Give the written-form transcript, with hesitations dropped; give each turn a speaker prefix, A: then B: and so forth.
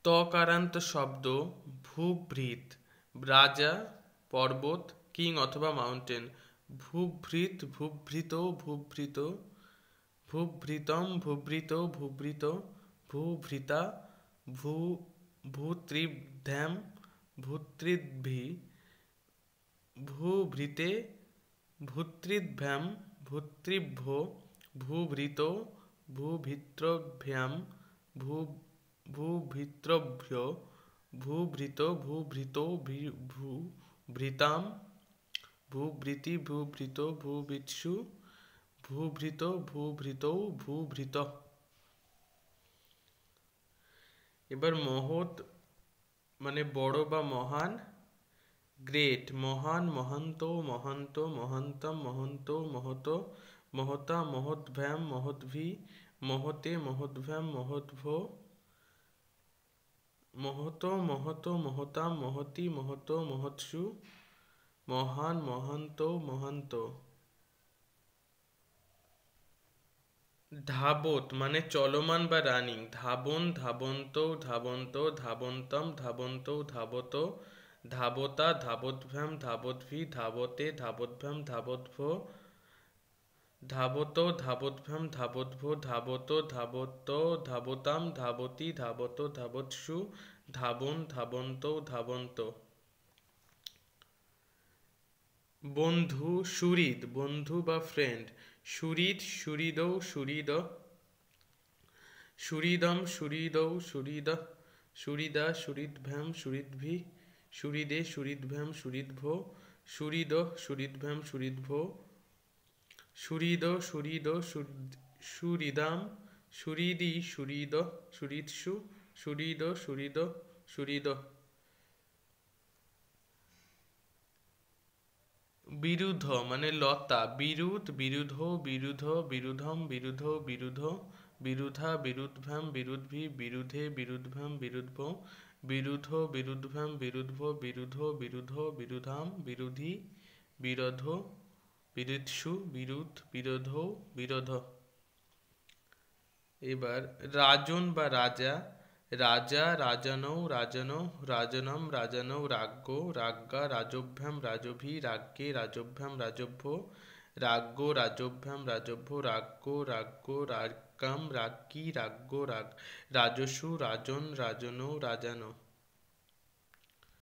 A: তকারান্ত শব্দ ভূভৃৎ রাজা পর্বত কিং অথবা মাউন্টেন ভূভৃৎ ভূভৃত ভূভৃত ভূভৃতম ভূভৃত ভূভৃত ভূভৃতা ভূ ভূত্রিভ্যাম ভূত্রিদ্ভি ভূভৃতে ভূত্রিভ্যাম ভূত্রিভ্যো ভূভৃত ভূভৃত্রভ্যাম ভূ ভূভৃত্রভ্য ভূভৃত ভূভৃতো ভূভৃতাম ভূভৃতি ভূভৃত ভূভৃৎসু ভূভৃত ভূভৃতৌ ভূভৃত। এবার মহৎ মানে বড় বা মহান, গ্রেট মহান মহান্ত মহান্ত মহান্তম মহন্ত মহত মহতা মহদ্ভ্যাম মহদ্ভি মহতে মহদ্ভ্যাম মহদ্ভো মহত মহত মহতাম মহতি মহত মহৎসু মহান মহান্ত মহান্ত। ধাবত মানে চলমান বা রানিং, ধাবন ধাবন্ত ধাবন্ত ধাবন্তম ধাবন্ত ধাবত ধাবতা ধাবদ্ভ্যাম ধাবদ্ভি ধাবতে ধাবদ্ভ্যাম ধাবদ্ভো ধাবত ধাবদ্ভ্যাম ধাবদ্ভো ধাবত ধাবত ধাবতাম ধাবতি ধাবত ধাবৎসু ধাবন ধাবন্ত ধাবন্ত। বন্ধু সুহৃদ বন্ধু বা ফ্রেন্ড, সুহৃদ সুহৃদৌ সুহৃদ সুহৃদম সুহৃদৌ সুহৃদ সুহৃদা সুহৃদ্ভ্যাম সুহৃদ্ভি সুহৃদে সুহৃদ্ভ্যাম সুহৃদ্ভো সুহৃদ সুহৃদ্ভ্যাম সুহৃদ্ভো সুহৃদ সুহৃদ সুহৃদাম সুহৃদি সুহৃদ সুহৃৎসু সুহৃদ সুহৃদ সুহৃদ। বিরুধ মানে লতা, বিরুধ বিরুধ বিরুধ বিরুধম বিরুধ বিরুধ বিরুধা বিরুদ্ভ্যাম বিরুদ্ভি বিরুধে বিরুদ্ভ্যাম বিরুদ্ভ বিরুধ বিরুদ্ভ্যাম বিরুদ্ভ বিরুধ বিরুধ বিরুধাম বিরুধি বিরধ বিরুৎসু বিরুধ বিরোধ বিরোধ। এবার রাজন বা রাজা, রাজা রাজানৌ রাজানৌ রাজনম রাজানৌ রাজ্ঞো রাজ্ঞা রাজভ্যাম রাজভি রাজ্ঞে রাজভ্যাম রাজভ্য রাজ্ঞো রাজভ্যাম রাজভ্য রাজ্ঞো রাজ্ঞো রাজ্ঞাম রাজ্ঞী রাজ্ঞো রাজসু রাজন রাজনৌ রাজানো।